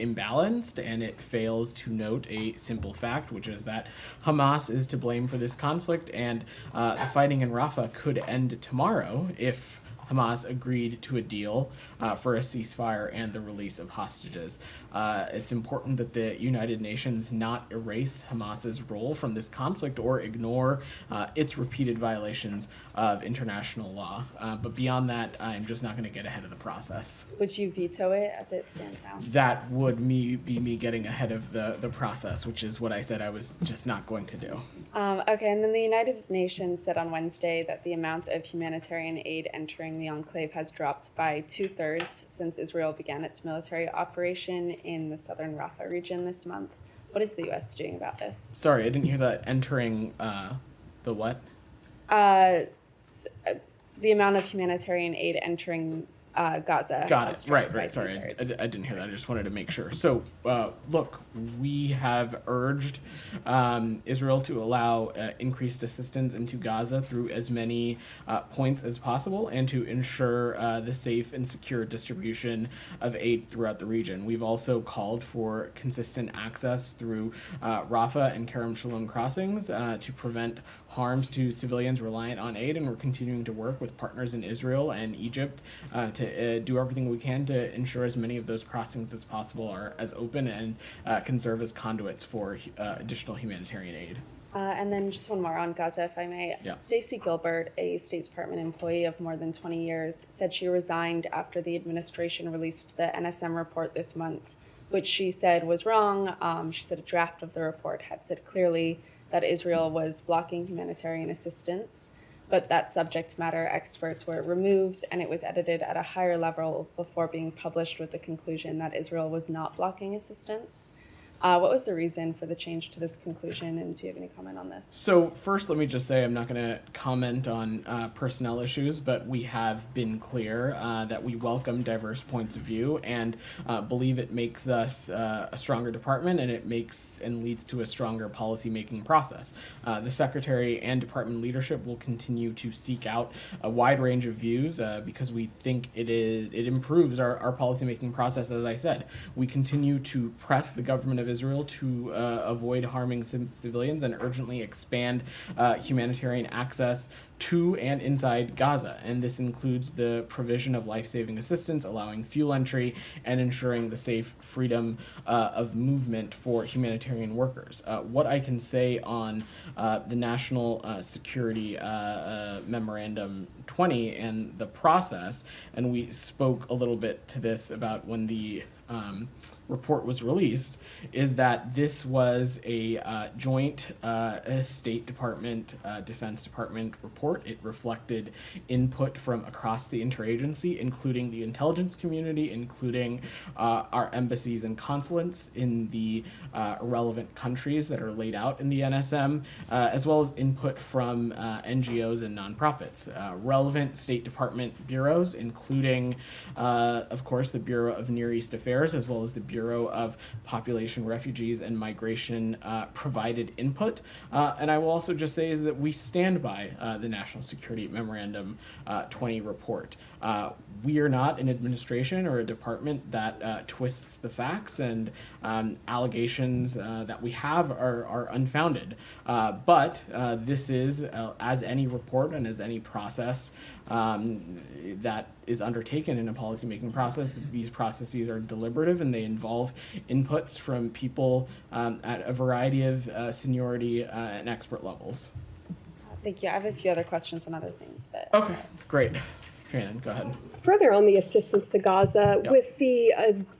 imbalanced, and it fails to note a simple fact, which is that Hamas is to blame for this conflict, and the fighting in Rafa could end tomorrow if Hamas agreed to a deal for a ceasefire and the release of hostages. It's important that the United Nations not erase Hamas's role from this conflict or ignore its repeated violations of international law. But beyond that, I'm just not going to get ahead of the process. Would you veto it as it stands now? That would be me getting ahead of the process, which is what I said I was just not going to do. Okay, and then the United Nations said on Wednesday that the amount of humanitarian aid entering the enclave has dropped by 2/3 since Israel began its military operation in the southern Rafa region this month. What is the U.S. doing about this? Sorry, I didn't hear that. Entering the what? The amount of humanitarian aid entering Gaza. Got it. Right. Sorry, I didn't hear that. I just wanted to make sure. So, look, we have urged Israel to allow increased assistance into Gaza through as many points as possible and to ensure the safe and secure distribution of aid throughout the region. We've also called for consistent access through Rafa and Kerem Shalom crossings to prevent harms to civilians reliant on aid, and we're continuing to work with partners in Israel and Egypt to do everything we can to ensure as many of those crossings as possible are as open and can serve as conduits for additional humanitarian aid. And then just one more on Gaza, if I may. Yeah. Stacey Gilbert, a State Department employee of more than 20 years, said she resigned after the administration released the NSM report this month, which she said was wrong. She said a draft of the report had said clearly that Israel was blocking humanitarian assistance, but that subject matter experts were removed and it was edited at a higher level before being published with the conclusion that Israel was not blocking assistance. What was the reason for the change to this conclusion, and do you have any comment on this? So first, let me just say I'm not going to comment on personnel issues, but we have been clear that we welcome diverse points of view and believe it makes us a stronger department, and it makes and leads to a stronger policy-making process. The Secretary and department leadership will continue to seek out a wide range of views because we think it improves our policy-making process. As I said, we continue to press the government of Israel to avoid harming civilians and urgently expand humanitarian access to and inside Gaza. And this includes the provision of life-saving assistance, allowing fuel entry, and ensuring the safe freedom of movement for humanitarian workers. What I can say on the National Security Memorandum 20 and the process, and we spoke a little bit to this about when the report was released, is that this was a joint State Department, Defense Department report. It reflected input from across the interagency, including the intelligence community, including our embassies and consulates in the relevant countries that are laid out in the NSM, as well as input from NGOs and nonprofits. Relevant State Department bureaus, including, of course, the Bureau of Near East Affairs, as well as the Bureau of Population, Refugees, and Migration, provided input. And I will also just say is that we stand by the National Security Memorandum 20 report. We are not an administration or a department that twists the facts, and allegations that we have are unfounded. But this is, as any report and as any process that is undertaken in a policymaking process, these processes are deliberative and they involve inputs from people at a variety of seniority and expert levels. Thank you. I have a few other questions on other things, but okay, great. Shannon, go ahead. Further on the assistance to Gaza, Yep. with the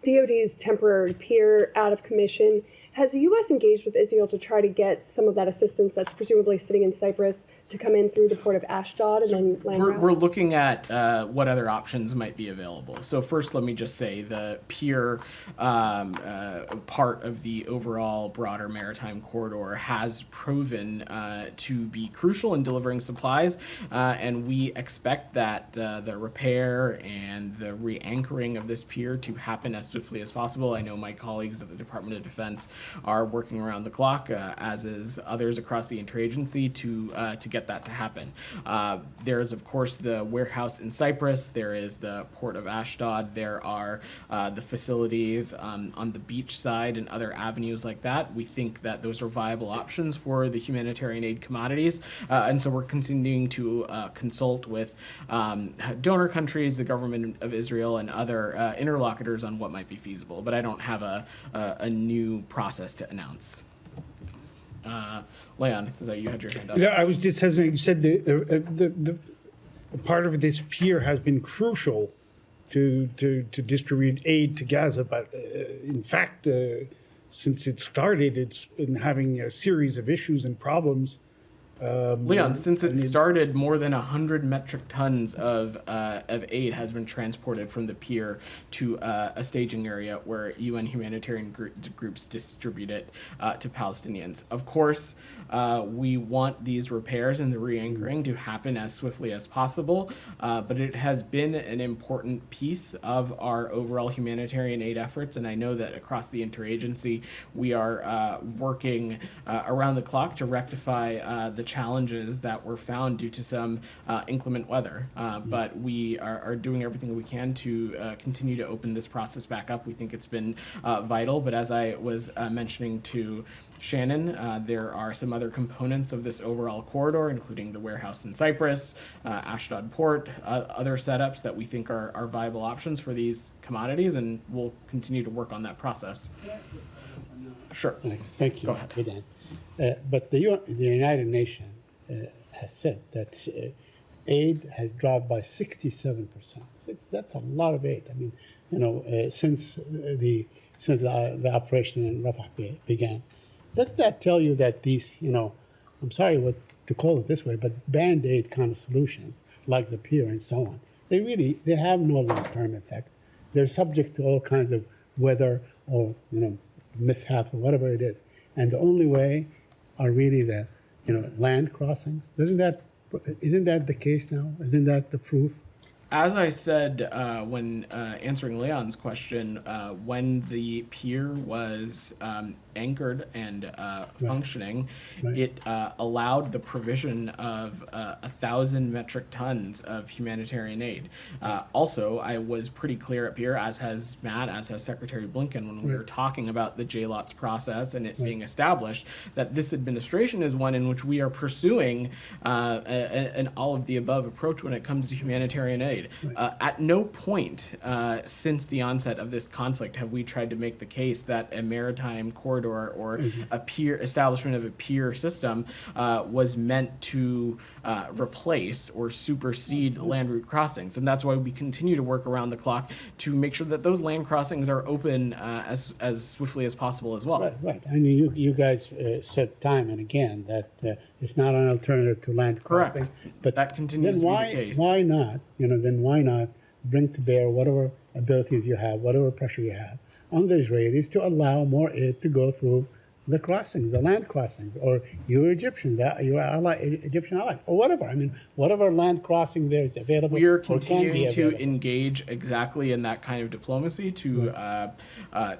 DoD's temporary peer out of commission, has the U.S. engaged with Israel to try to get some of that assistance that's presumably sitting in Cyprus to come in through the port of Ashdod and then land routes? We're looking at what other options might be available. So first, let me just say the peer part of the overall broader maritime corridor has proven to be crucial in delivering supplies, and we expect that the repair and the re-anchoring of this pier to happen as swiftly as possible. I know my colleagues at the Department of Defense are working around the clock, as is others across the interagency, to get that to happen. There is, of course, the warehouse in Cyprus. There is the port of Ashdod. There are the facilities on the beach side and other avenues like that. We think that those are viable options for the humanitarian aid commodities, and so we're continuing to consult with donor countries, the government of Israel, and other interlocutors on what might be feasible. But I don't have a new process to announce. Leon, is that you had your hand up? Yeah, I was just hesitating. You said the part of this pier has been crucial to distribute aid to Gaza, but in fact, since it started, it's been having a series of issues and problems. Leon, since it started, more than 100 metric tons of aid has been transported from the pier to a staging area where UN humanitarian groups distribute it to Palestinians. Of course, we want these repairs and the re-anchoring to happen as swiftly as possible, but it has been an important piece of our overall humanitarian aid efforts, and I know that across the interagency, we are working around the clock to rectify the challenges that were found due to some inclement weather. But we are doing everything we can to continue to open this process back up. We think it's been vital, but as I was mentioning to Shannon, there are some other components of this overall corridor, including the warehouse in Cyprus, Ashdod Port, other setups that we think are viable options for these commodities, and we'll continue to work on that process. Sure. Thank you. Go ahead. Vedant. But the United Nations has said that aid has dropped by 67%. That's a lot of aid. I mean, since the operation in Rafa began. Doesn't that tell you that these, I'm sorry to call it this way, but band-aid kind of solutions, like the pier and so on, they have no long-term effect. They're subject to all kinds of weather or, mishaps or whatever it is. And the only way are really the, land crossings. Isn't that the case now? Isn't that the proof? As I said when answering Leon's question, when the pier was anchored and functioning, it allowed the provision of 1,000 metric tons of humanitarian aid. Also, I was pretty clear up here, as has Matt, as has Secretary Blinken, when we were talking about the JLOTS process and it being established, that this administration is one in which we are pursuing an all-of-the-above approach when it comes to humanitarian aid. At no point since the onset of this conflict have we tried to make the case that a maritime corridor or a pier establishment of a pier system was meant to replace or supersede land route crossings, and that's why we continue to work around the clock to make sure that those land crossings are open as swiftly as possible as well. Right. I mean, you guys said time and again that it's not an alternative to land crossing. Correct. But that continues to be the case. Why not? Then why not bring to bear whatever abilities you have, whatever pressure you have on the Israelis to allow more aid to go through the crossings, the land crossings, or your Egyptian ally, or whatever. I mean, whatever land crossing there is available. We are continuing to engage exactly in that kind of diplomacy to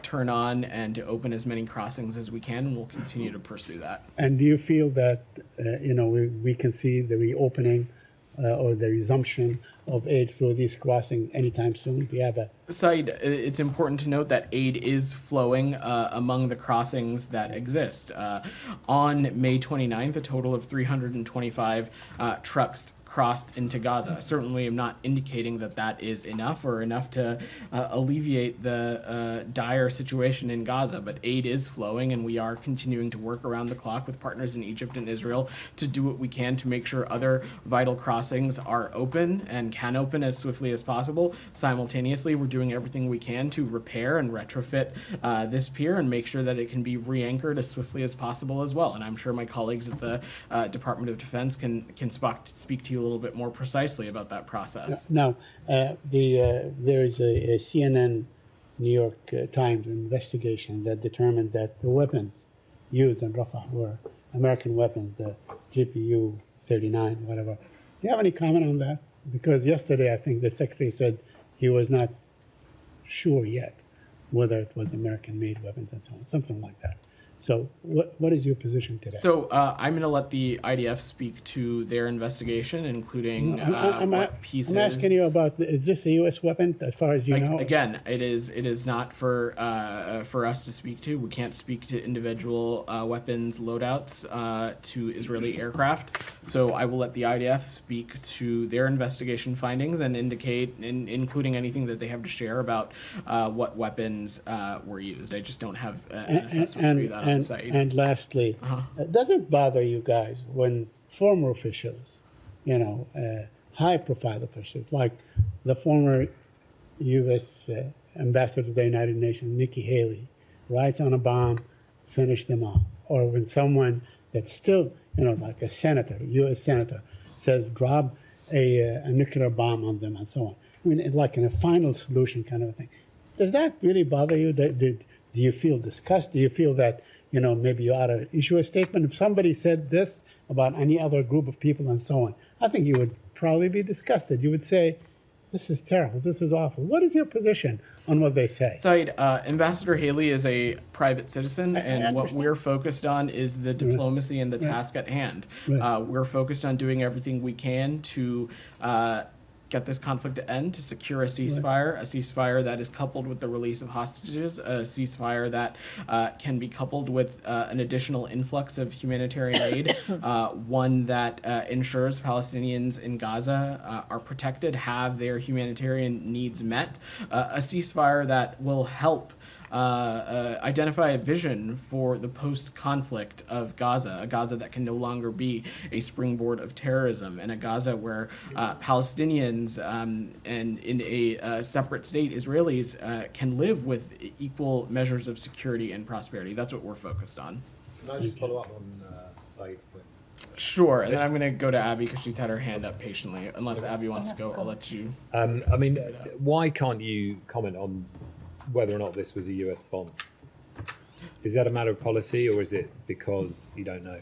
turn on and to open as many crossings as we can, and we'll continue to pursue that. And do you feel that we can see the reopening or the resumption of aid through these crossings anytime soon? Do you have a Said, it's important to note that aid is flowing among the crossings that exist. On May 29th, a total of 325 trucks crossed into Gaza. Certainly, I'm not indicating that that is enough or enough to alleviate the dire situation in Gaza, but aid is flowing, and we are continuing to work around the clock with partners in Egypt and Israel to do what we can to make sure other vital crossings are open and can open as swiftly as possible. Simultaneously, we're doing everything we can to repair and retrofit this pier and make sure that it can be re-anchored as swiftly as possible as well. And I'm sure my colleagues at the Department of Defense can speak to you a little bit more precisely about that process. Now, there is a CNN New York Times investigation that determined that the weapons used in Rafa were American weapons, the GPU-39, whatever. Do you have any comment on that? Because yesterday, I think the Secretary said he was not sure yet whether it was American-made weapons and so on, something like that. So what is your position today? So I'm going to let the IDF speak to their investigation, including what pieces. I'm asking you about, is this a U.S. weapon, as far as you know? Again, it is not for us to speak to. We can't speak to individual weapons loadouts to Israeli aircraft. So I will let the IDF speak to their investigation findings and indicate, including anything that they have to share about what weapons were used. I just don't have an assessment for you that on site. And lastly, does it bother you guys when former officials, high-profile officials, like the former U.S. ambassador to the United Nations, Nikki Haley, writes on a bomb, finish them off? Or when someone that's still, like a senator, U.S. senator, says drop a nuclear bomb on them and so on. I mean, like in a final solution kind of a thing. Does that really bother you? Do you feel disgust? Do you feel that, maybe you ought to issue a statement? If somebody said this about any other group of people and so on, I think you would probably be disgusted. You would say, this is terrible, this is awful. What is your position on what they say? Saeed, Ambassador Haley is a private citizen, and what we're focused on is the diplomacy and the task at hand. We're focused on doing everything we can to get this conflict to end, to secure a ceasefire that is coupled with the release of hostages, a ceasefire that can be coupled with an additional influx of humanitarian aid, one that ensures Palestinians in Gaza are protected, have their humanitarian needs met, a ceasefire that will help identify a vision for the post-conflict of Gaza, a Gaza that can no longer be a springboard of terrorism, and a Gaza where Palestinians and in a separate state, Israelis can live with equal measures of security and prosperity. That's what we're focused on. Can I just follow up on Saeed's point? Sure, and then I'm going to go to Abby because she's had her hand up patiently. Unless Abby wants to go, I'll let you. Why can't you comment on whether or not this was a US bomb? Is that a matter of policy, or is it because you don't know?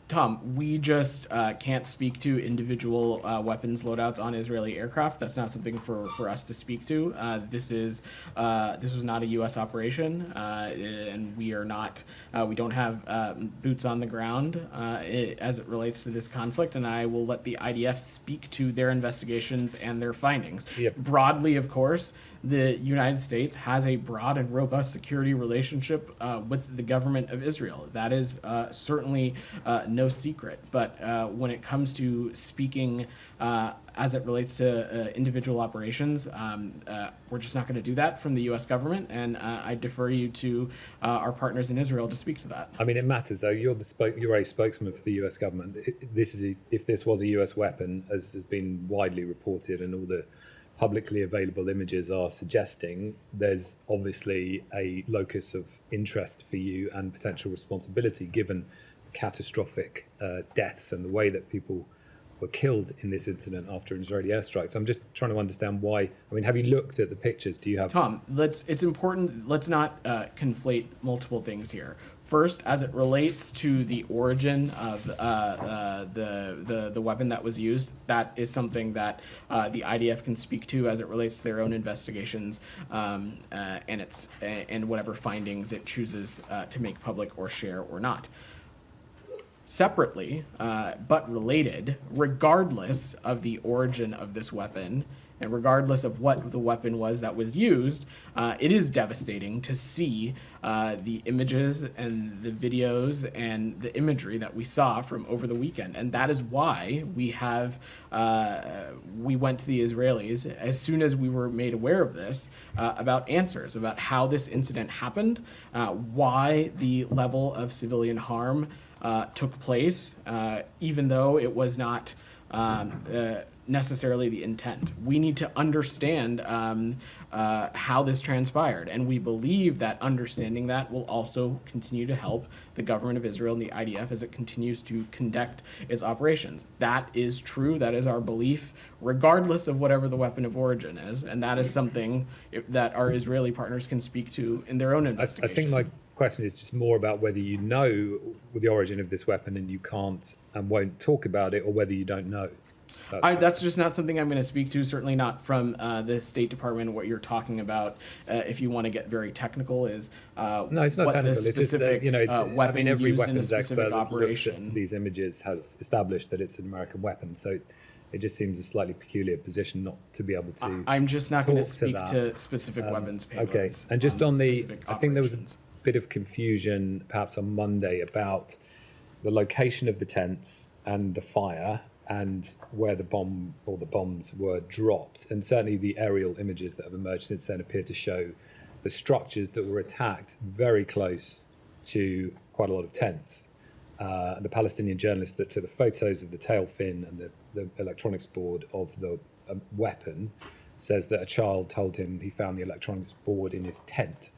Tom, we just can't speak to individual weapons loadouts on Israeli aircraft. That's not something for us to speak to. This was not a U.S. operation, and we are not. We don't have boots on the ground as it relates to this conflict. And I will let the IDF speak to their investigations and their findings. Yep. Broadly, of course, the United States has a broad and robust security relationship with the government of Israel. That is certainly no secret. But when it comes to speaking as it relates to individual operations, we're just not going to do that from the U.S. government. And I defer you to our partners in Israel to speak to that. I mean, it matters, though. You're a spokesman for the U.S. government. If this was a U.S. weapon, as has been widely reported, and all the publicly available images are suggesting, there's obviously a locus of interest for you and potential responsibility given catastrophic deaths and the way that people were killed in this incident after an Israeli airstrike. So I'm just trying to understand why. I mean, have you looked at the pictures? Do you have... Tom, it's important. Let's not conflate multiple things here. First, as it relates to the origin of the weapon that was used, that is something that the IDF can speak to as it relates to their own investigations and whatever findings it chooses to make public or share or not. Separately, but related, regardless of the origin of this weapon, and regardless of what the weapon was that was used, it is devastating to see the images and the videos and the imagery that we saw from over the weekend. And that is why we went to the Israelis as soon as we were made aware of this about answers, about how this incident happened, why the level of civilian harm took place, even though it was not necessarily the intent. We need to understand how this transpired, and we believe that understanding that will also continue to help the government of Israel and the IDF as it continues to conduct its operations. That is true. That is our belief, regardless of whatever the weapon of origin is, and that is something that our Israeli partners can speak to in their own investigation. I think my question is just more about whether you know the origin of this weapon and you can't and won't talk about it, or whether you don't know. That's just not something I'm going to speak to. Certainly not from the State Department. What you're talking about, if you want to get very technical, is no, it's not what technical. the specific weapon every used in a weapons expert specific that's looked operation. at these images has established that it's an American weapon. So it just seems a slightly peculiar position not to be able to. I'm just not going to talk to speak that. to specific weapons payloads. Okay, and just on the, specific I think there was a operations. bit of confusion perhaps on Monday about the location of the tents and the fire and where the bomb or the bombs were dropped. And certainly the aerial images that have emerged since then appear to show the structures that were attacked very close to quite a lot of tents. The Palestinian journalist that took the photos of the tail fin and the electronics board of the weapon says that a child told him he found the electronics board in his tent,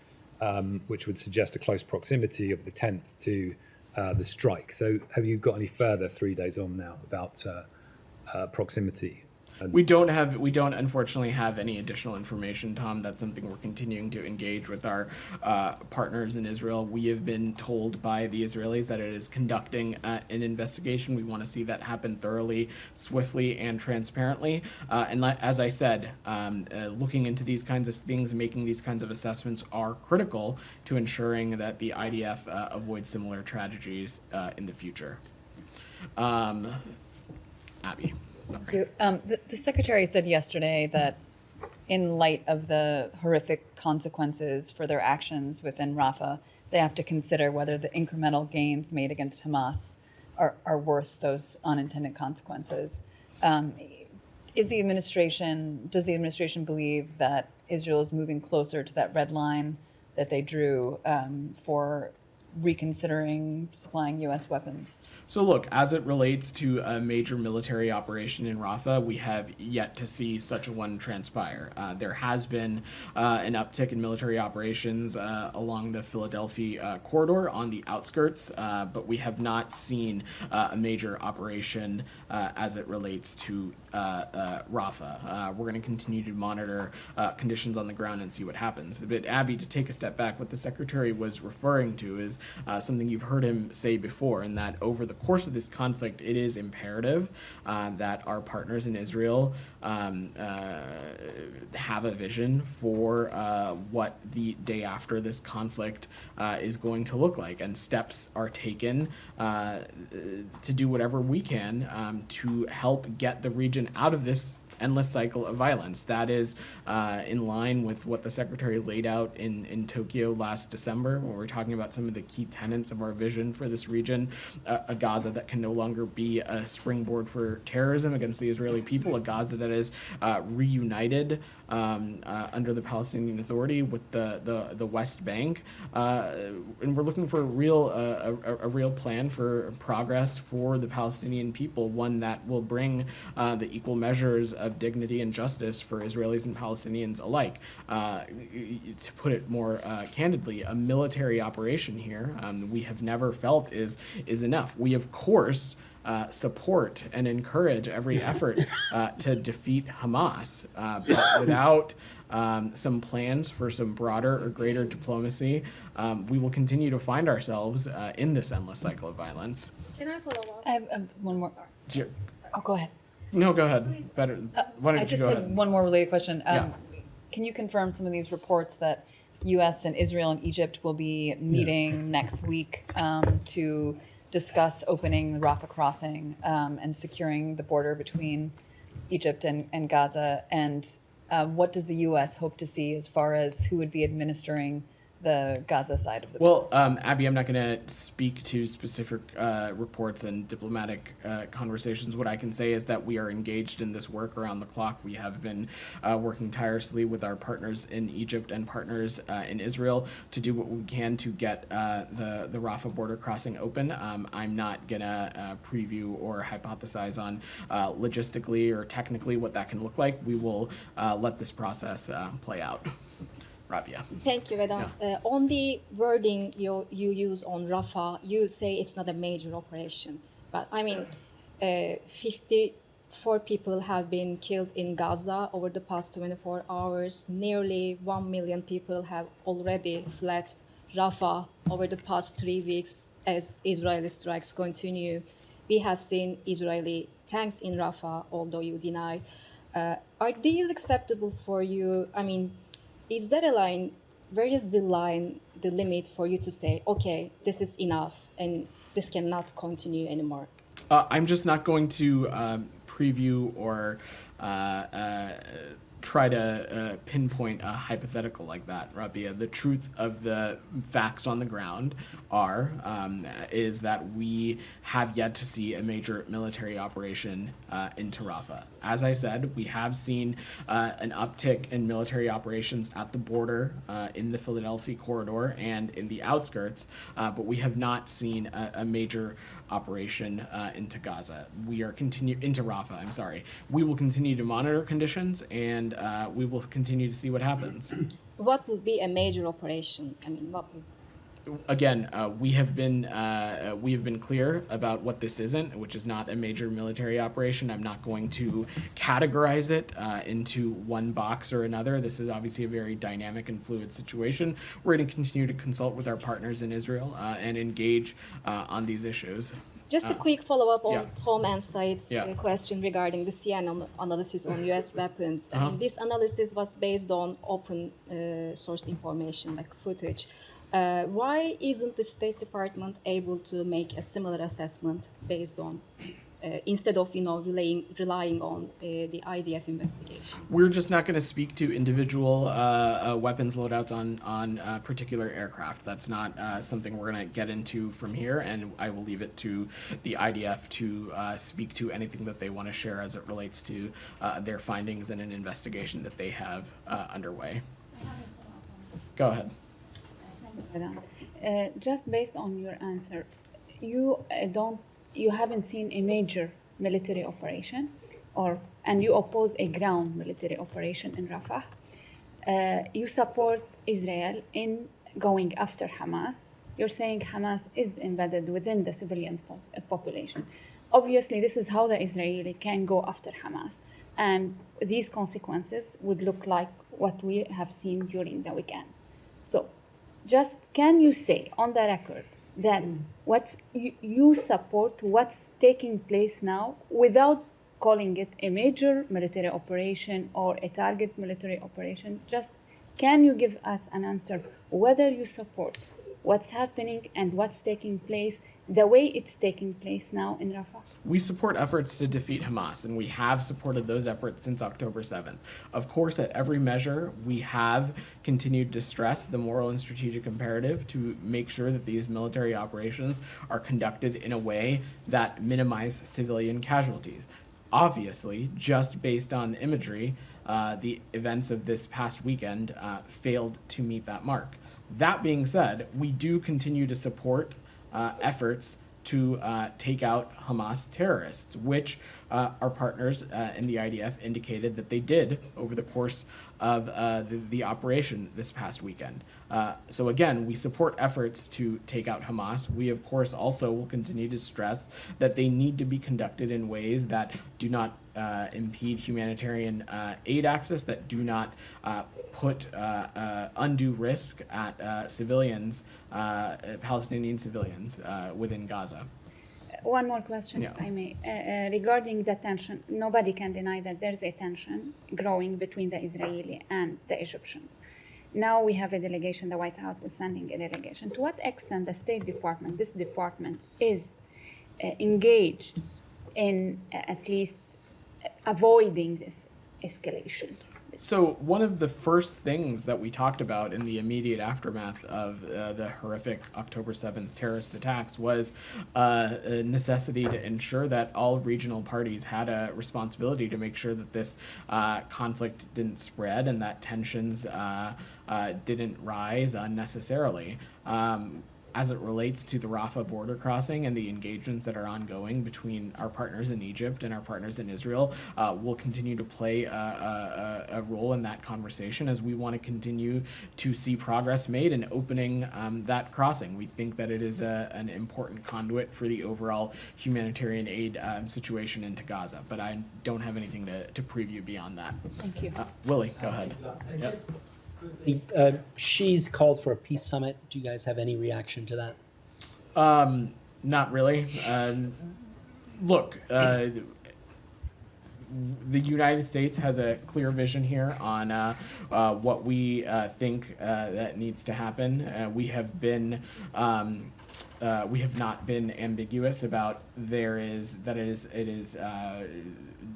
which would suggest a close proximity of the tent to the strike. So have you got any further 3 days on now about proximity? We don't unfortunately have any additional information, Tom. That's something we're continuing to engage with our partners in Israel. We have been told by the Israelis that it is conducting an investigation. We want to see that happen thoroughly, swiftly, and transparently. And as I said, looking into these kinds of things, making these kinds of assessments are critical to ensuring that the IDF avoids similar tragedies in the future. Abby. Thank you. The Secretary said yesterday that in light of the horrific consequences for their actions within Rafa, they have to consider whether the incremental gains made against Hamas are worth those unintended consequences. Does the administration believe that Israel is moving closer to that red line that they drew for reconsidering supplying U.S. weapons? So look, as it relates to a major military operation in Rafa, we have yet to see such a one transpire. There has been an uptick in military operations along the Philadelphia corridor on the outskirts, but we have not seen a major operation as it relates to Rafa. We're going to continue to monitor conditions on the ground and see what happens. But Abby, to take a step back, what the Secretary was referring to is something you've heard him say before, in that over the course of this conflict, it is imperative that our partners in Israel have a vision for what the day after this conflict is going to look like, and steps are taken to do whatever we can to help get the region out of this endless cycle of violence. That is in line with what the Secretary laid out in Tokyo last December, when we're talking about some of the key tenets of our vision for this region, a Gaza that can no longer be a springboard for terrorism against the Israeli people, a Gaza that is reunited under the Palestinian Authority with the West Bank, and we're looking for a real plan for progress for the Palestinian people, one that will bring the equal measures of dignity and justice for Israelis and Palestinians alike. To put it more candidly, a military operation here we have never felt is enough. We of course support and encourage every effort to defeat Hamas, but without some plans for some broader or greater diplomacy, we will continue to find ourselves in this endless cycle of violence. Can I follow up? I have one more. Sure. Oh, go ahead. No, go ahead. Better. Why don't I you just go had ahead? one more related question. Yeah. Can you confirm some of these reports that U.S. and Israel and Egypt will be meeting next week to discuss opening the Rafa crossing and securing the border between Egypt and Gaza? And what does the U.S. hope to see as far as who would be administering the Gaza side of the border? Well, Abby, I'm not going to speak to specific reports and diplomatic conversations. What I can say is that we are engaged in this work around the clock. We have been working tirelessly with our partners in Egypt and partners in Israel to do what we can to get the Rafah border crossing open. I'm not going to preview or hypothesize on logistically or technically what that can look like. We will let this process play out. Rabia. Thank you, Vedant. On the wording you use on Rafa, you say it's not a major operation. But I mean, 54 people have been killed in Gaza over the past 24 hours. Nearly 1 million people have already fled Rafa over the past 3 weeks as Israeli strikes continue. We have seen Israeli tanks in Rafah, although you deny. Are these acceptable for you? I mean, is there a line? Where is the line, the limit for you to say, okay, this is enough and this cannot continue anymore? I'm just not going to preview or try to pinpoint a hypothetical like that, Rabia. The truth of the facts on the ground is that we have yet to see a major military operation into Rafah. As I said, we have seen an uptick in military operations at the border, in the Philadelphia corridor, and in the outskirts, but we have not seen a major operation into Gaza. Into Rafah, I'm sorry. We will continue to monitor conditions, and we will continue to see what happens. What would be a major operation? I mean, what would... Again, we have been clear about what this isn't, which is not a major military operation. I'm not going to categorize it into one box or another. This is obviously a very dynamic and fluid situation. We're going to continue to consult with our partners in Israel and engage on these issues. Just a quick follow-up on yeah. Tom and Said's question regarding the CNN analysis on U.S. weapons. I mean, this analysis was based on open source information, like footage. Why isn't the State Department able to make a similar assessment based on, instead of relying on the IDF investigation? We're just not going to speak to individual weapons loadouts on particular aircraft. That's not something we're going to get into from here, and I will leave it to the IDF to speak to anything that they want to share as it relates to their findings in an investigation that they have underway. Go ahead. Just based on your answer, you haven't seen a major military operation, and you oppose a ground military operation in Rafah. You support Israel in going after Hamas. You're saying Hamas is embedded within the civilian population. Obviously, this is how the Israeli can go after Hamas, and these consequences would look like what we have seen during the weekend. So, just can you say on the record that you support what's taking place now without calling it a major military operation or a target military operation? Just can you give us an answer whether you support what's happening and what's taking place the way it's taking place now in Rafah? We support efforts to defeat Hamas, and we have supported those efforts since October 7th. Of course, at every measure, we have continued to stress the moral and strategic imperative to make sure that these military operations are conducted in a way that minimize civilian casualties. Obviously, just based on the imagery, the events of this past weekend failed to meet that mark. That being said, we do continue to support efforts to take out Hamas terrorists, which our partners in the IDF indicated that they did over the course of the operation this past weekend. So again, we support efforts to take out Hamas. We, of course, also will continue to stress that they need to be conducted in ways that do not impede humanitarian aid access, that do not put undue risk at civilians, Palestinian civilians within Gaza. One more question, if I may. Regarding the tension, nobody can deny that there's a tension growing between the Israeli and the Egyptians. Now we have a delegation, the White House is sending a delegation. To what extent the State Department, this department, is engaged in at least avoiding this escalation? So one of the first things that we talked about in the immediate aftermath of the horrific October 7th terrorist attacks was a necessity to ensure that all regional parties had a responsibility to make sure that this conflict didn't spread and that tensions didn't rise unnecessarily. As it relates to the Rafah border crossing and the engagements that are ongoing between our partners in Egypt and our partners in Israel, we'll continue to play a role in that conversation as we want to continue to see progress made in opening that crossing. We think that it is an important conduit for the overall humanitarian aid situation into Gaza, but I don't have anything to preview beyond that. Thank you. Willie, go ahead. Yep. She's called for a peace summit. Do you guys have any reaction to that? Not really. Look, the United States has a clear vision here on what we think that needs to happen. We have not been ambiguous about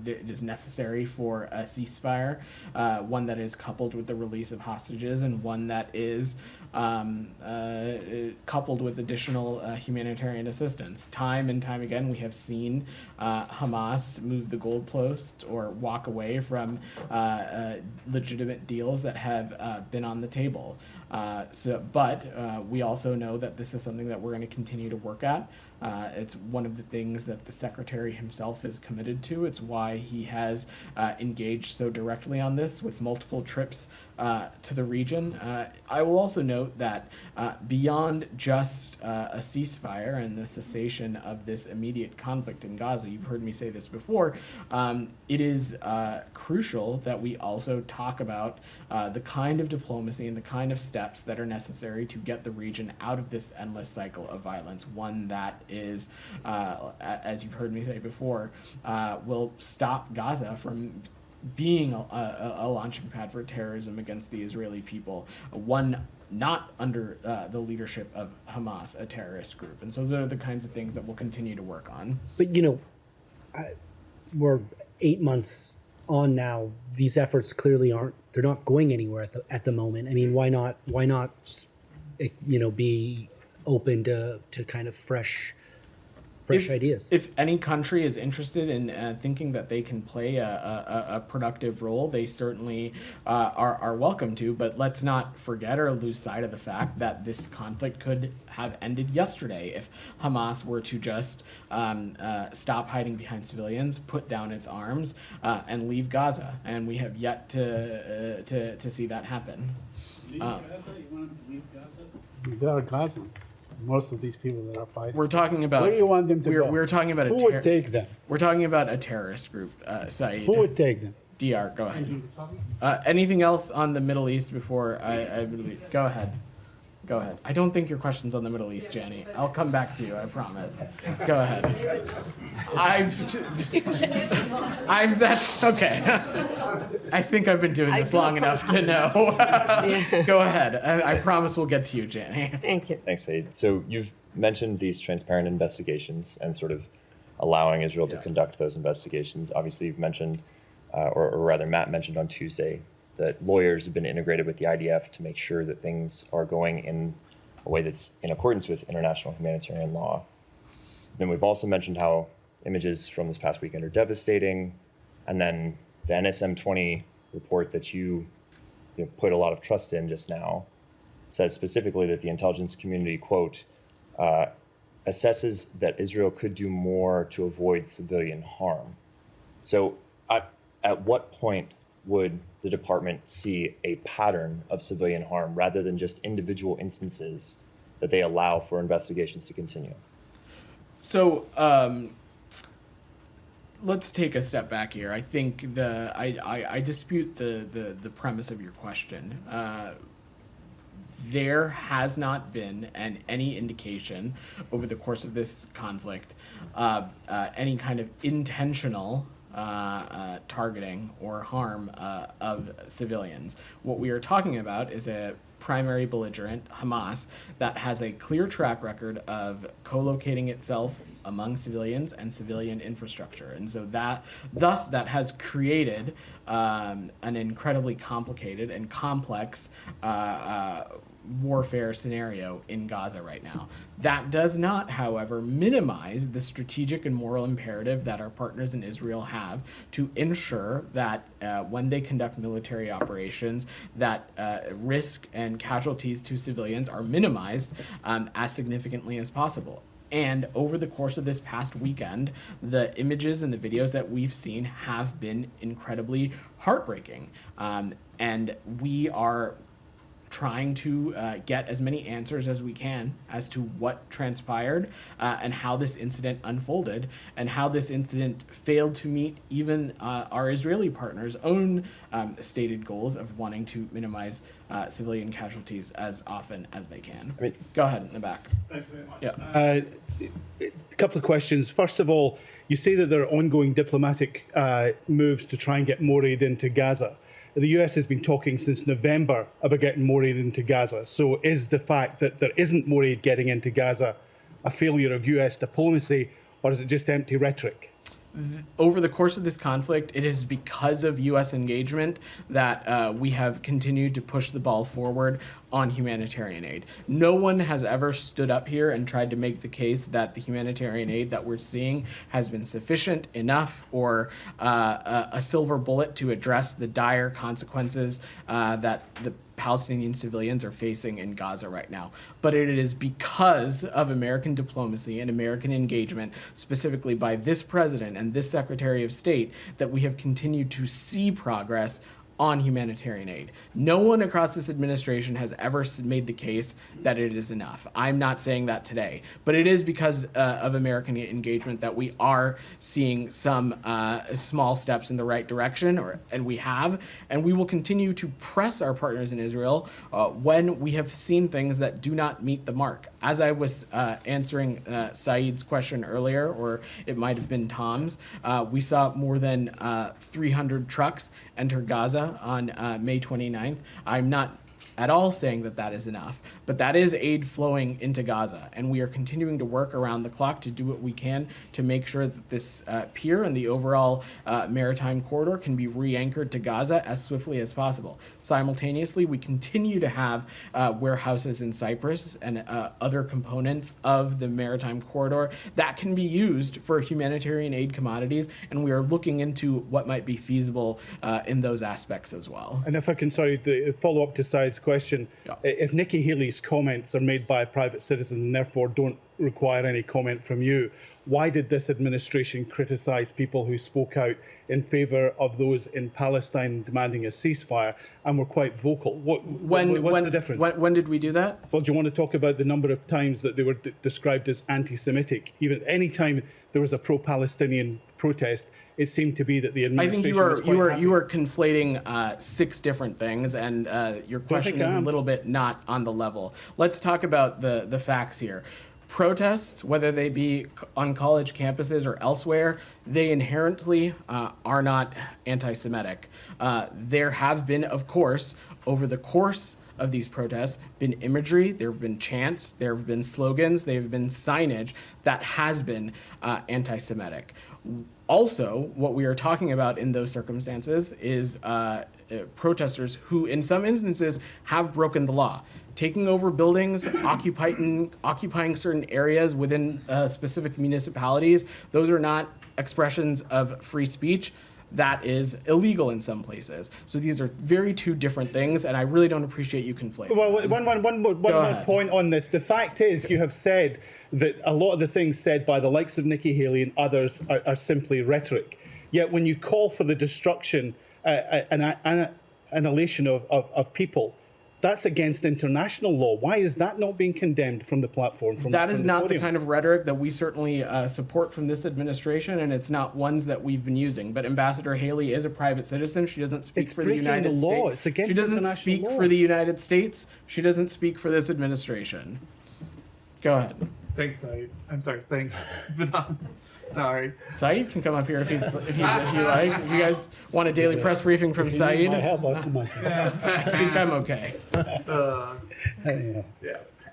it is necessary for a ceasefire, one that is coupled with the release of hostages, and one that is coupled with additional humanitarian assistance. Time and time again, we have seen Hamas move the goalposts or walk away from legitimate deals that have been on the table. But we also know that this is something that we're going to continue to work at. It's one of the things that the secretary himself is committed to. It's why he has engaged so directly on this with multiple trips to the region. I will also note that beyond just a ceasefire and the cessation of this immediate conflict in Gaza, you've heard me say this before, it is crucial that we also talk about the kind of diplomacy and the kind of steps that are necessary to get the region out of this endless cycle of violence, one that is, as you've heard me say before, will stop Gaza from being a launching pad for terrorism against the Israeli people, one not under the leadership of Hamas, a terrorist group. And so those are the kinds of things that we'll continue to work on. But, you know, we're 8 months on now. These efforts clearly they're not going anywhere at the moment. I mean, why not, be open to kind of fresh ideas? If any country is interested in thinking that they can play a productive role, they certainly are welcome to. But let's not forget or lose sight of the fact that this conflict could have ended yesterday if Hamas were to just stop hiding behind civilians, put down its arms, and leave Gaza. And we have yet to see that happen. Leave Gaza? You want them to leave Gaza? They are Gazans. Most of these people that are fighting. We're talking about. Where do you want them to go? We're talking about Who would take them? We're talking about a terrorist group, Saeed. Who would take them? DR, go ahead. Anything else on the Middle East before I go ahead? Go ahead. I don't think your question's on the Middle East, Jenny. I'll come back to you, I promise. Go ahead. That's okay. I think I've been doing this long enough to know. Go ahead. I promise we'll get to you, Jenny. Thank you. Thanks, Saeed. So you've mentioned these transparent investigations and sort of allowing Israel to conduct those investigations. Obviously, you've mentioned, or rather Matt mentioned on Tuesday, that lawyers have been integrated with the IDF to make sure that things are going in a way that's in accordance with international humanitarian law. Then we've also mentioned how images from this past weekend are devastating. And then the NSM-20 report that you put a lot of trust in just now says specifically that the intelligence community, quote, assesses that Israel could do more to avoid civilian harm. So at what point would the department see a pattern of civilian harm rather than just individual instances that they allow for investigations to continue? So let's take a step back here. I think I dispute the premise of your question. There has not been any indication over the course of this conflict any kind of intentional targeting or harm of civilians. What we are talking about is a primary belligerent, Hamas, that has a clear track record of co-locating itself among civilians and civilian infrastructure. And so that has created an incredibly complicated and complex warfare scenario in Gaza right now. That does not, however, minimize the strategic and moral imperative that our partners in Israel have to ensure that when they conduct military operations, that risk and casualties to civilians are minimized as significantly as possible. And over the course of this past weekend, the images and the videos that we've seen have been incredibly heartbreaking. And we are trying to get as many answers as we can as to what transpired and how this incident unfolded and how this incident failed to meet even our Israeli partners' own stated goals of wanting to minimize civilian casualties as often as they can. Go ahead in the back. Thanks very much. Yeah. A couple of questions. First of all, you say that there are ongoing diplomatic moves to try and get more aid into Gaza. The US has been talking since November about getting more aid into Gaza. So is the fact that there isn't more aid getting into Gaza a failure of US diplomacy, or is it just empty rhetoric? Over the course of this conflict, it is because of U.S. engagement that we have continued to push the ball forward on humanitarian aid. No one has ever stood up here and tried to make the case that the humanitarian aid that we're seeing has been sufficient enough or a silver bullet to address the dire consequences that the Palestinian civilians are facing in Gaza right now. But it is because of American diplomacy and American engagement, specifically by this president and this Secretary of State, that we have continued to see progress on humanitarian aid. No one across this administration has ever made the case that it is enough. I'm not saying that today, but it is because of American engagement that we are seeing some small steps in the right direction, and we will continue to press our partners in Israel when we have seen things that do not meet the mark. As I was answering Saeed's question earlier, or it might have been Tom's, we saw more than 300 trucks enter Gaza on May 29th. I'm not at all saying that that is enough, but that is aid flowing into Gaza, and we are continuing to work around the clock to do what we can to make sure that this pier and the overall maritime corridor can be re-anchored to Gaza as swiftly as possible. Simultaneously, we continue to have warehouses in Cyprus and other components of the maritime corridor that can be used for humanitarian aid commodities, and we are looking into what might be feasible in those aspects as well. And if I can, follow up to Saeed's question, if Nikki Haley's comments are made by a private citizen and therefore don't require any comment from you, why did this administration criticize people who spoke out in favor of those in Palestine demanding a ceasefire and were quite vocal? What's the difference? When did we do that? Well, do you want to talk about the number of times that they were described as anti-Semitic? Even any time there was a pro-Palestinian protest, it seemed to be that the administration was quite happy. You are conflating 6 different things, and your question is a little bit not on the level. Let's talk about the facts here. Protests, whether they be on college campuses or elsewhere, they inherently are not anti-Semitic. There have been, of course, over the course of these protests, been imagery, there have been chants, there have been slogans, there have been signage that has been anti-Semitic. Also, what we are talking about in those circumstances is protesters who, in some instances, have broken the law, taking over buildings, occupying certain areas within specific municipalities. Those are not expressions of free speech. That is illegal in some places. So these are two different things, and I really don't appreciate you conflating. Well, one more point on this. The fact is, you have said that a lot of the things said by the likes of Nikki Haley and others are simply rhetoric. Yet when you call for the destruction and annihilation of people, that's against international law. Why is that not being condemned from the platform? That is not the kind of rhetoric that we certainly support from this administration, and it's not ones that we've been using. But Ambassador Haley is a private citizen. She doesn't speak for the United States. It's against she doesn't international speak law. for the United States. She doesn't speak for this administration. Go ahead. Thanks, Saeed. I'm sorry. Thanks, Vedant. Sorry. Saeed can come up here if you like. If you guys want a daily press briefing from Saeed, I think I'm okay.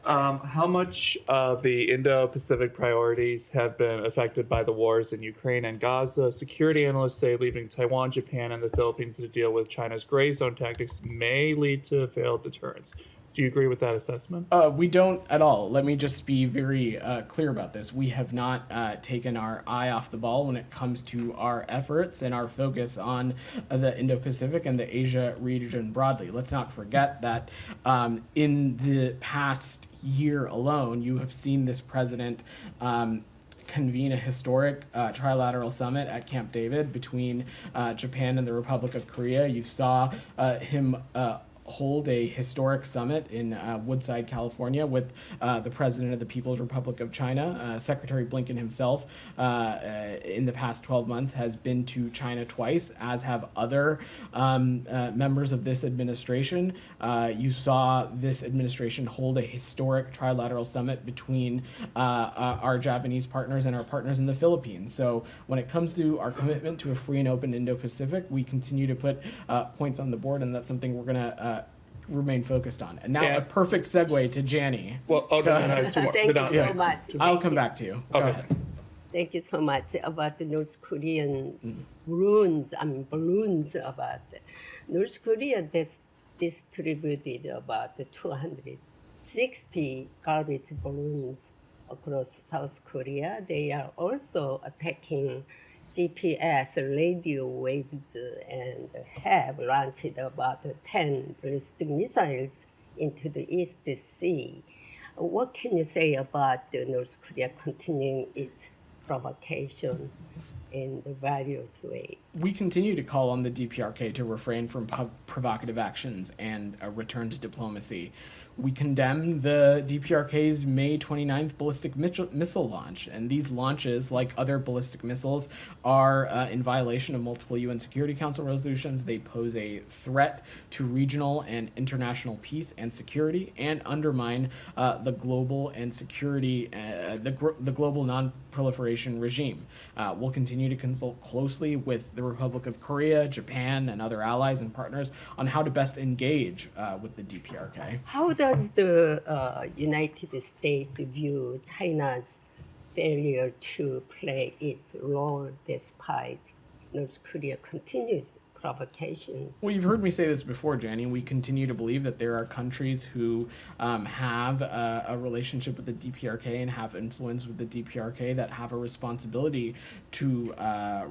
How much of the Indo-Pacific priorities have been affected by the wars in Ukraine and Gaza? Security analysts say leaving Taiwan, Japan, and the Philippines to deal with China's gray zone tactics may lead to failed deterrence. Do you agree with that assessment? We don't at all. Let me just be very clear about this. We have not taken our eye off the ball when it comes to our efforts and our focus on the Indo-Pacific and the Asia region broadly. Let's not forget that in the past year alone, you have seen this president convene a historic trilateral summit at Camp David between Japan and the Republic of Korea. You saw him hold a historic summit in Woodside, California, with the President of the People's Republic of China. Secretary Blinken himself, in the past 12 months, has been to China twice, as have other members of this administration. You saw this administration hold a historic trilateral summit between our Japanese partners and our partners in the Philippines. So when it comes to our commitment to a free and open Indo-Pacific, we continue to put points on the board, and that's something we're going to remain focused on. And now a perfect segue to Jani. Well, Thank you so much. I'll come back to you. Go ahead. Thank you so much about the North Korean balloons about North Korea distributed about 260 garbage balloons across South Korea. They are also attacking GPS radio waves and have launched about 10 ballistic missiles into the East Sea. What can you say about North Korea continuing its provocation in the various ways? We continue to call on the DPRK to refrain from provocative actions and return to diplomacy. We condemn the DPRK's May 29th ballistic missile launch, and these launches, like other ballistic missiles, are in violation of multiple UN Security Council resolutions. They pose a threat to regional and international peace and security, and undermine the global and security, the global non-proliferation regime. We'll continue to consult closely with the Republic of Korea, Japan, and other allies and partners on how to best engage with the DPRK. How does the United States view China's failure to play its role despite North Korea's continued provocations? Well, you've heard me say this before, Jani. We continue to believe that there are countries who have a relationship with the DPRK and have influence with the DPRK that have a responsibility to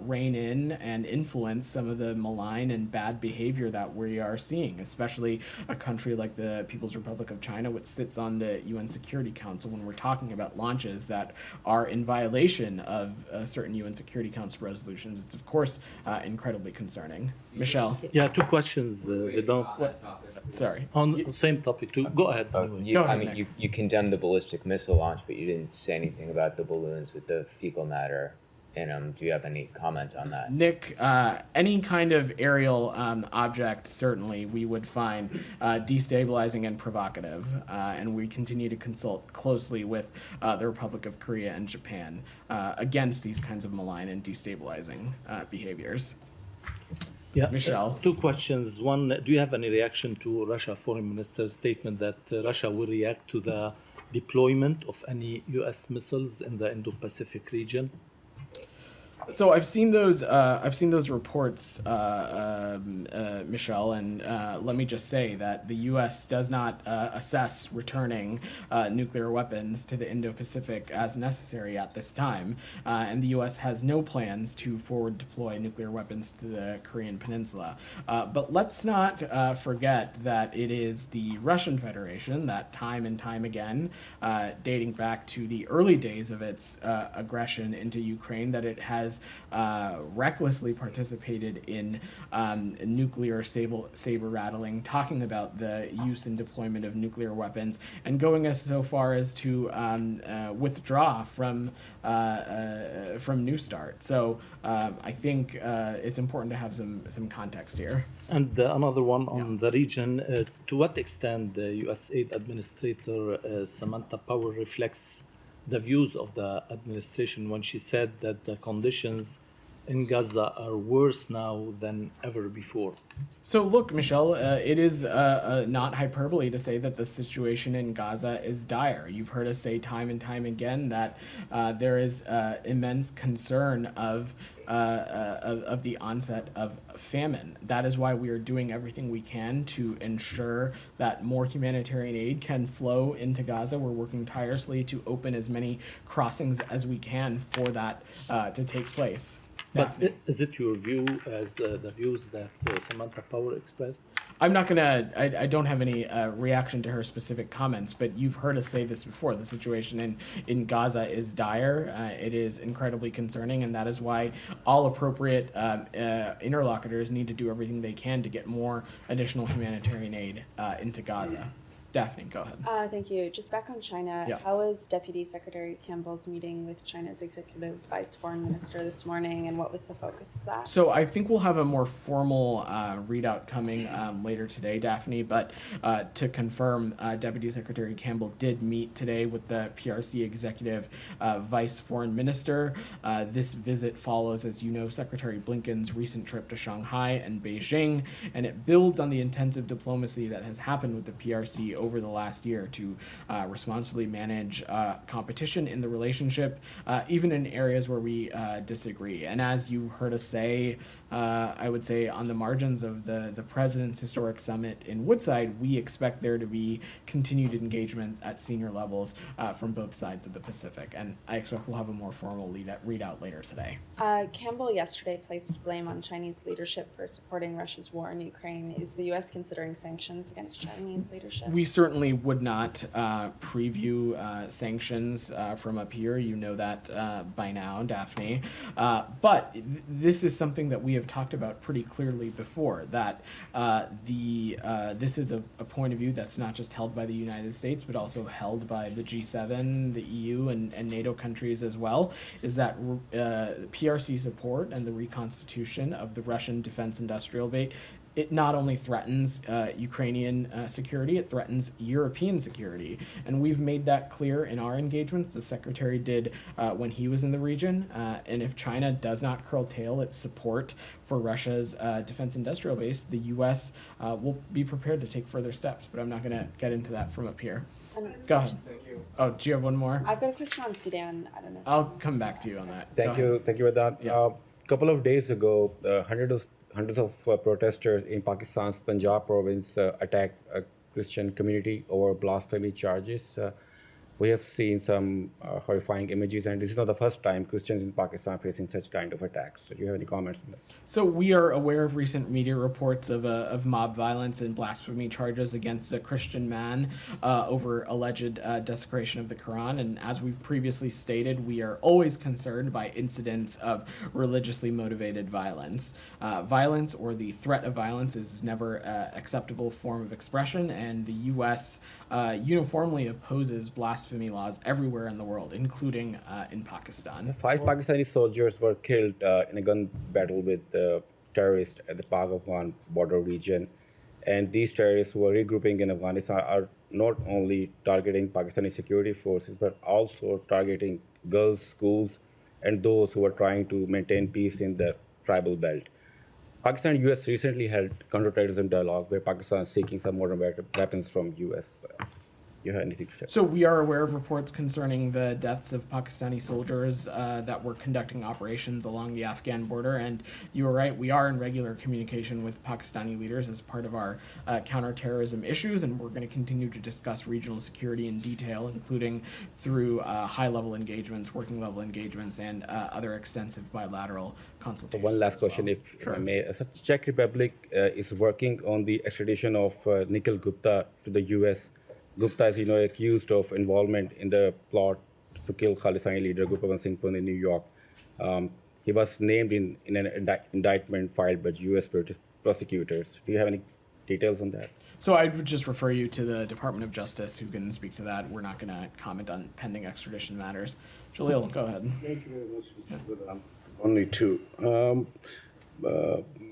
rein in and influence some of the malign and bad behavior that we are seeing, especially a country like the People's Republic of China, which sits on the UN Security Council. When we're talking about launches that are in violation of certain UN Security Council resolutions, it's of course incredibly concerning. Michelle. Yeah, two questions. Vedant. Sorry. On the same topic, too. Go ahead. You condemned the ballistic missile launch, but you didn't say anything about the balloons with the fecal matter in them. Do you have any comment on that? Nick, any kind of aerial object, certainly, we would find destabilizing and provocative. And we continue to consult closely with the Republic of Korea and Japan against these kinds of malign and destabilizing behaviors. Yeah, Michelle. Two questions. One, do you have any reaction to Russia Foreign Minister's statement that Russia will react to the deployment of any U.S. missiles in the Indo-Pacific region? So I've seen those reports, Michelle, and let me just say that the U.S. does not assess returning nuclear weapons to the Indo-Pacific as necessary at this time, and the U.S. has no plans to forward deploy nuclear weapons to the Korean Peninsula. But let's not forget that it is the Russian Federation that time and time again, dating back to the early days of its aggression into Ukraine, that it has recklessly participated in nuclear saber rattling, talking about the use and deployment of nuclear weapons, and going as so far as to withdraw from New START. So I think it's important to have some context here. And another one on the region. To what extent the U.S. aid administrator Samantha Power reflects the views of the administration when she said that the conditions in Gaza are worse now than ever before? So look, Michelle, it is not hyperbole to say that the situation in Gaza is dire. You've heard us say time and time again that there is immense concern of the onset of famine. That is why we are doing everything we can to ensure that more humanitarian aid can flow into Gaza. We're working tirelessly to open as many crossings as we can for that to take place. But is it your view as the views that Samantha Power expressed? I'm not gonna. I don't have any reaction to her specific comments, but you've heard us say this before. The situation in Gaza is dire. It is incredibly concerning, and that is why all appropriate interlocutors need to do everything they can to get more additional humanitarian aid into Gaza. Daphne, go ahead. Thank you. Just back on China, Yeah. how was Deputy Secretary Campbell's meeting with China's Executive Vice Foreign Minister this morning, and what was the focus of that? So I think we'll have a more formal readout coming later today, Daphne. But to confirm, Deputy Secretary Campbell did meet today with the PRC Executive Vice Foreign Minister. This visit follows, as you know, Secretary Blinken's recent trip to Shanghai and Beijing, and it builds on the intensive diplomacy that has happened with the PRC over the last year to responsibly manage competition in the relationship, even in areas where we disagree. And as you heard us say, I would say on the margins of the President's historic summit in Woodside, we expect there to be continued engagement at senior levels from both sides of the Pacific. And I expect we'll have a more formal readout later today. Campbell yesterday placed blame on Chinese leadership for supporting Russia's war in Ukraine. Is the U.S. considering sanctions against Chinese leadership? We certainly would not preview sanctions from up here. You know that by now, Daphne. But this is something that we have talked about pretty clearly before, that this is a point of view that's not just held by the United States, but also held by the G7, the EU, and NATO countries as well, is that PRC support and the reconstitution of the Russian defense industrial base, it not only threatens Ukrainian security, it threatens European security. And we've made that clear in our engagement. The Secretary did when he was in the region. And if China does not curtail its support for Russia's defense industrial base, the U.S. Will be prepared to take further steps. But I'm not going to get into that from up here. Go ahead. Thank you. Oh, do you have one more? I've got a question on Sudan. I don't know. I'll come back to you on that. Thank you, Vedant. Yeah. Couple of days ago, hundreds of protesters in Pakistan's Punjab province attacked a Christian community over blasphemy charges. We have seen some horrifying images, and this is not the first time Christians in Pakistan are facing such kind of attacks. So do you have any comments on that? So we are aware of recent media reports of mob violence and blasphemy charges against a Christian man over alleged desecration of the Quran. And as we've previously stated, we are always concerned by incidents of religiously motivated violence. Violence or the threat of violence is never an acceptable form of expression, and the U.S. Uniformly opposes blasphemy laws everywhere in the world, including in Pakistan. 5 Pakistani soldiers were killed in a gun battle with terrorists at the Pak-Afghan border region. And these terrorists who are regrouping in Afghanistan are not only targeting Pakistani security forces, but also targeting girls' schools and those who are trying to maintain peace in the tribal belt. Pakistan and U.S. recently held counterterrorism dialogue where Pakistan is seeking some modern weapons from U.S. You have anything to say? So we are aware of reports concerning the deaths of Pakistani soldiers that were conducting operations along the Afghan border. And you are right, we are in regular communication with Pakistani leaders as part of our counterterrorism issues. And we're going to continue to discuss regional security in detail, including through high-level engagements, working-level engagements, and other extensive bilateral consultations. One last question, if I may. Czech Republic is working on the extradition of Nikhil Gupta to the U.S. Gupta is, accused of involvement in the plot to kill Khalistani leader Gurpatwant Singh Pund in New York. He was named in an indictment filed by U.S. prosecutors. Do you have any details on that? So I would just refer you to the Department of Justice, who can speak to that. We're not going to comment on pending extradition matters. Jalil, go ahead. Thank you very much, Mr. Vedant. Only two.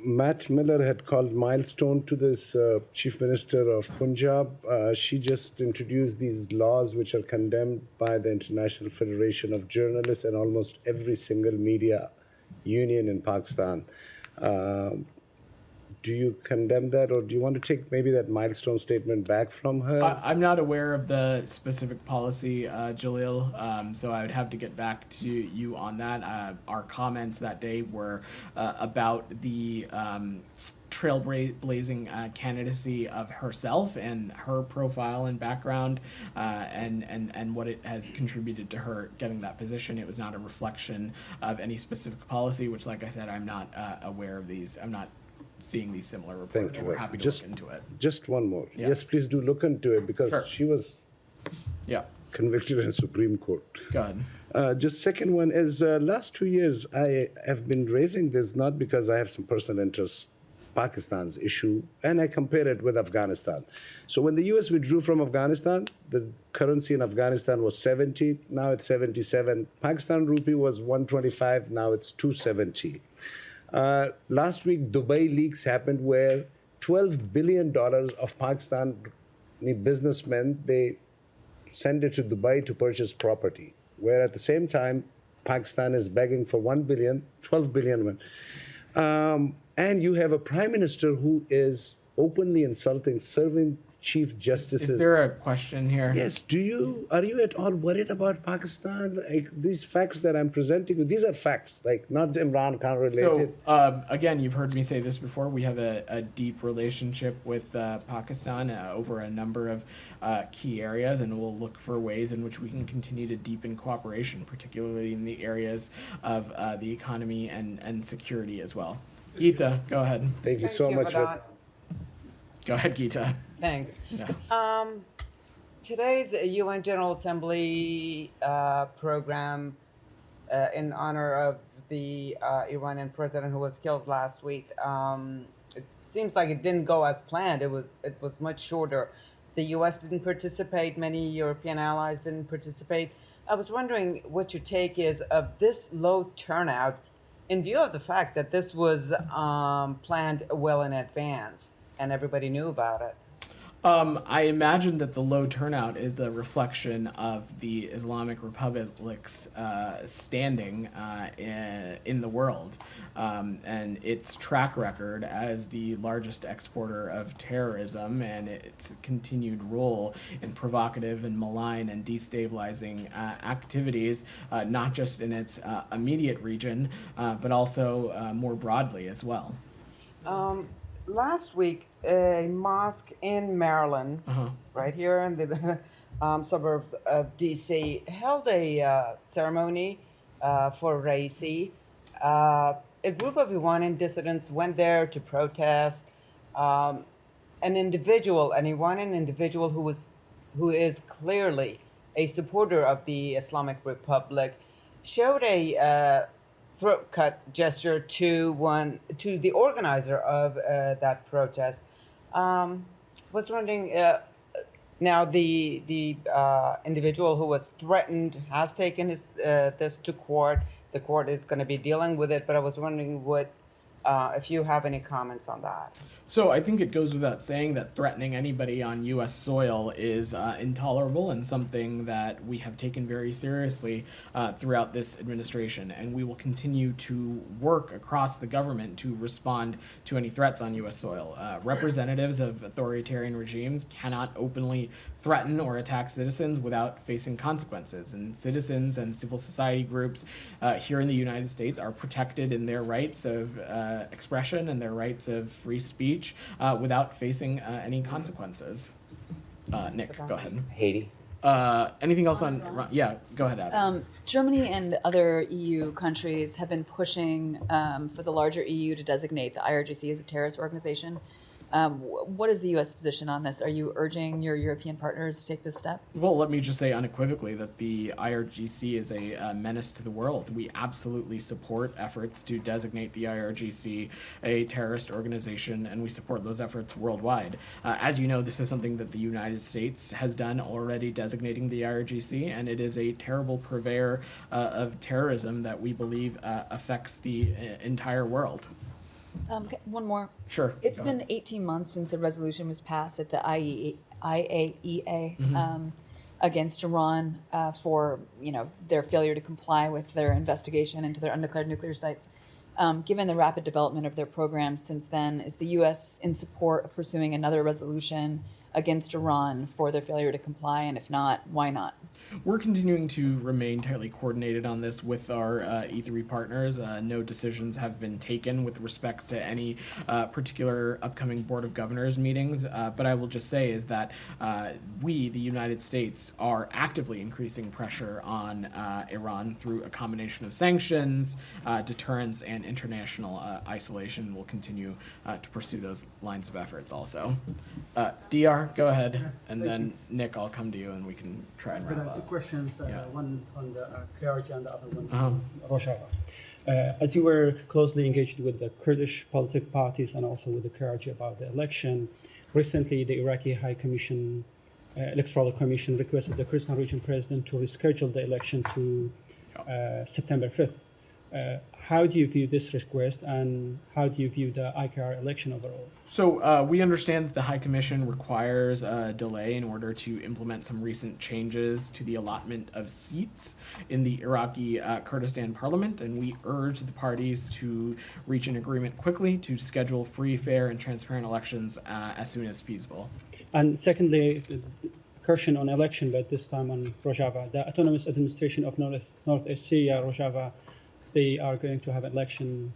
Matt Miller had called milestone to this Chief Minister of Punjab. She just introduced these laws which are condemned by the International Federation of Journalists and almost every single media union in Pakistan. Do you condemn that, or do you want to take maybe that milestone statement back from her? I'm not aware of the specific policy, Jalil, so I would have to get back to you on that. Our comments that day were about the trailblazing candidacy of herself and her profile and background, and what it has contributed to her getting that position. It was not a reflection of any specific policy, which, like I said, I'm not aware of these. I'm not seeing these similar reports. We're happy to look into it. Just one more. Yeah. Yes, please do look into it, because she was convicted in Supreme Court. Go ahead. Just second one is, last 2 years I have been raising this not because I have some personal interest, Pakistan's issue, and I compare it with Afghanistan. So when the US withdrew from Afghanistan, the currency in Afghanistan was 70, now it's 77. Pakistan rupee was 125, now it's 270. Last week, Dubai leaks happened where $12 billion of Pakistani businessmen, they send it to Dubai to purchase property, where at the same time, Pakistan is begging for 1 billion, 12 billion. And you have a prime minister who is openly insulting serving chief justices. Is there a question here? Yes. Are you at all worried about Pakistan? Like, these facts that I'm presenting you, these are facts, like not Imran Khan related. So again, you've heard me say this before. We have a deep relationship with Pakistan over a number of key areas, and we'll look for ways in which we can continue to deepen cooperation, particularly in the areas of the economy and security as well. Geeta, go ahead. Thank you so much. Go ahead, Geeta. Thanks. Yeah. Today's UN General Assembly program in honor of the Iranian president who was killed last week, it seems like it didn't go as planned. It was much shorter. The U.S. didn't participate. Many European allies didn't participate. I was wondering what your take is of this low turnout in view of the fact that this was planned well in advance and everybody knew about it. I imagine that the low turnout is a reflection of the Islamic Republic's standing in the world and its track record as the largest exporter of terrorism and its continued role in provocative and malign and destabilizing activities, not just in its immediate region, but also more broadly as well. Last week, a mosque in Maryland, right here in the suburbs of D.C., held a ceremony for Raisi. A group of Iranian dissidents went there to protest. An Iranian individual who is clearly a supporter of the Islamic Republic, showed a throat cut gesture to the organizer of that protest. Was wondering, now the individual who was threatened has taken this to court. The court is going to be dealing with it, but I was wondering if you have any comments on that. So I think it goes without saying that threatening anybody on U.S. soil is intolerable and something that we have taken very seriously throughout this administration. And we will continue to work across the government to respond to any threats on U.S. soil. Representatives of authoritarian regimes cannot openly threaten or attack citizens without facing consequences. And citizens and civil society groups here in the United States are protected in their rights of expression and their rights of free speech without facing any consequences. Nick, go ahead. Haiti. Anything else on? Yeah, go ahead, Abby. Germany and other EU countries have been pushing for the larger EU to designate the IRGC as a terrorist organization. What is the U.S. position on this? Are you urging your European partners to take this step? Well, let me just say unequivocally that the IRGC is a menace to the world. We absolutely support efforts to designate the IRGC a terrorist organization, and we support those efforts worldwide. As you know, this is something that the United States has done already, designating the IRGC, and it is a terrible purveyor of terrorism that we believe affects the entire world. One more. Sure. It's been 18 months since a resolution was passed at the IAEA against Iran for their failure to comply with their investigation into their undeclared nuclear sites. Given the rapid development of their program since then, is the U.S. in support of pursuing another resolution against Iran for their failure to comply? And if not, why not? We're continuing to remain tightly coordinated on this with our E3 partners. No decisions have been taken with respects to any particular upcoming Board of Governors meetings, but I will just say is that we, the United States, are actively increasing pressure on Iran through a combination of sanctions, deterrence, and international isolation. We'll continue to pursue those lines of efforts also. DR, go ahead, and then Nick, I'll come to you and we can try and wrap up. Two questions, one on the Kurds and the other one Uh-huh. on Rojava. As you were closely engaged with the Kurdish political parties and also with the Kurds about the election, recently the Iraqi High Commission, Electoral Commission requested the Kurdistan Region President to reschedule the election to September 5th. How do you view this request, and how do you view the IKR election overall? So we understand that the High Commission requires a delay in order to implement some recent changes to the allotment of seats in the Iraqi Kurdistan parliament, and we urge the parties to reach an agreement quickly to schedule free, fair, and transparent elections as soon as feasible. And secondly, question on election, but this time on Rojava. The Autonomous Administration of North-East Syria, Rojava, they are going to have an election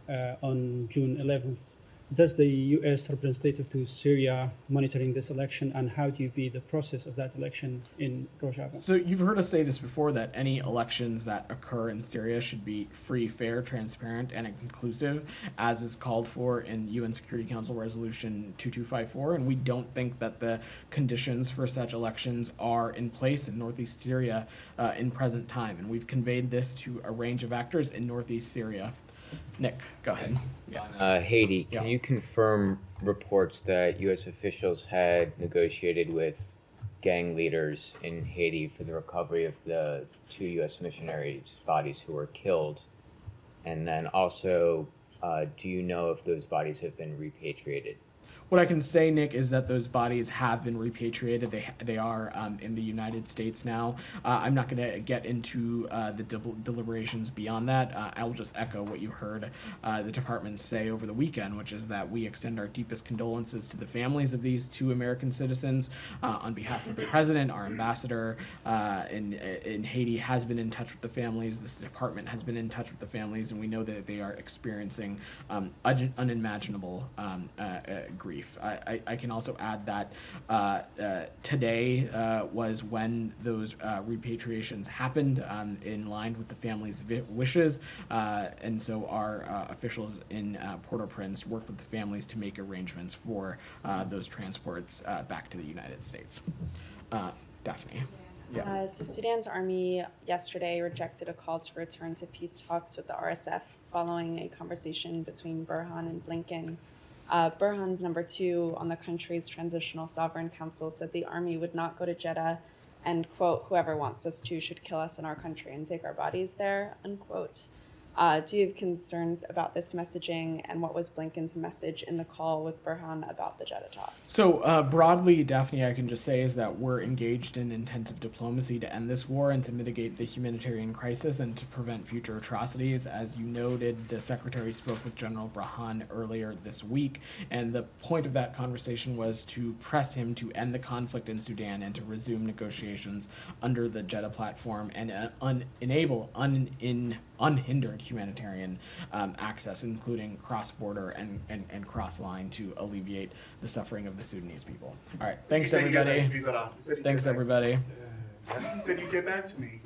on June 11th. Does the U.S. representative to Syria monitoring this election, and how do you view the process of that election in Rojava? So you've heard us say this before, that any elections that occur in Syria should be free, fair, transparent, and inclusive, as is called for in UN Security Council Resolution 2254, and we don't think that the conditions for such elections are in place in northeast Syria in present time, and we've conveyed this to a range of actors in northeast Syria. Nick, go ahead. Haiti, can you confirm reports that U.S. officials had negotiated with gang leaders in Haiti for the recovery of the 2 U.S. missionaries' bodies who were killed? And then also, do you know if those bodies have been repatriated? What I can say, Nick, is that those bodies have been repatriated. They are in the United States now. I'm not going to get into the deliberations beyond that. I will just echo what you heard the department say over the weekend, which is that we extend our deepest condolences to the families of these 2 American citizens. On behalf of the president, our ambassador in Haiti has been in touch with the families. This department has been in touch with the families, and we know that they are experiencing unimaginable grief. I can also add that today was when those repatriations happened in line with the family's wishes, and so our officials in Port-au-Prince worked with the families to make arrangements for those transports back to the United States. Daphne. Yeah. So Sudan's army yesterday rejected a call to return to peace talks with the RSF following a conversation between Burhan and Blinken. Burhan's number 2 on the country's Transitional Sovereign Council said the army would not go to Jeddah and, quote, whoever wants us to should kill us in our country and take our bodies there, unquote. Do you have concerns about this messaging, and what was Blinken's message in the call with Burhan about the Jeddah talks? So broadly, Daphne, I can just say is that we're engaged in intensive diplomacy to end this war and to mitigate the humanitarian crisis and to prevent future atrocities. As you noted, the Secretary spoke with General Burhan earlier this week, and the point of that conversation was to press him to end the conflict in Sudan and to resume negotiations under the Jeddah platform and enable unhindered humanitarian access, including cross-border and cross-line, to alleviate the suffering of the Sudanese people. All right, thanks everybody. Thanks everybody. You said you'd get back to me.